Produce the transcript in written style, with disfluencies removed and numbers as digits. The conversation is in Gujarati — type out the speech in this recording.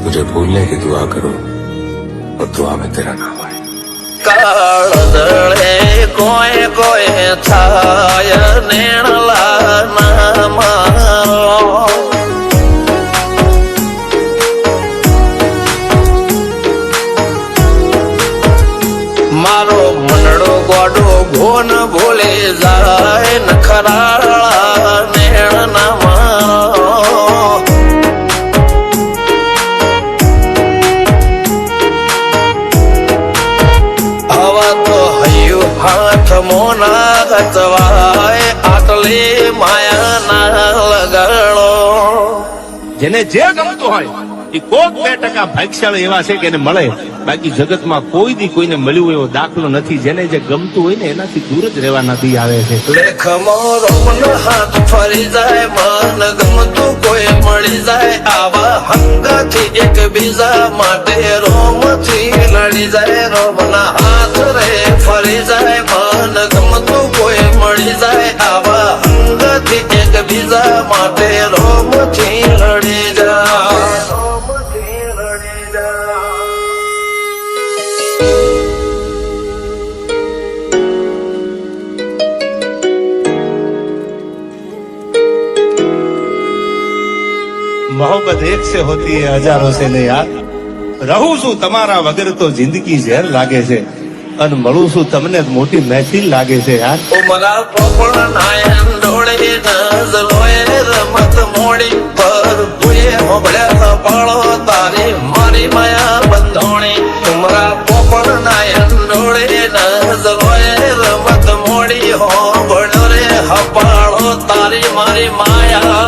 मुझे भूलने की दुआ करो और दुआ में तेरा नाम आए। काळदळे कोय कोय छाय नेणला नाम मारो मनडो गोडो घोन भूले जाय नखराळा नेण नाम हाथ मोना गतवाय आटले माया ना લગાડો જેને જે ગમતું હોય એ કોક 2% ભાગ્યશાળી એવા છે કે એને મળે, બાકી જગતમાં કોઈ દી કોઈને મળ્યું એવો દાખલો નથી. જેને જે ગમતું હોય ને એનાથી દૂર જ રહેવાના દી આવે છે. લેખ મોરો મન હાથ ફરી જાય, મન ગમતું કોઈ મળી જાય, આવા હંગાથી એક બીજા માટે રોમથી લડી જાય. રોમના હાથ રે ફરી જાય, મન ગમતું કોઈ મળી જાય, આવા હંગાથી એક બીજા માટે રોમથી લડી જાય. मोहब्बत एक से होती है हजारों से नहीं यार. રહું છું તમારા વગર તો જિંદગી ઝેર લાગે છે, અને મળું છું તમને મોટી મહેફિલ લાગે છે યાર. ઉમરા પોપળ નાયન ડોળે નઝલોએ રમત મોડી પર ભૂએ હોબળ્યા પાળો તારી મારી માયા બંધોણી. ઉમરા પોપળ નાયન ડોળે નઝલોએ રમત મોડી હોબળ્યો રે હપાળો તારી મારી માયા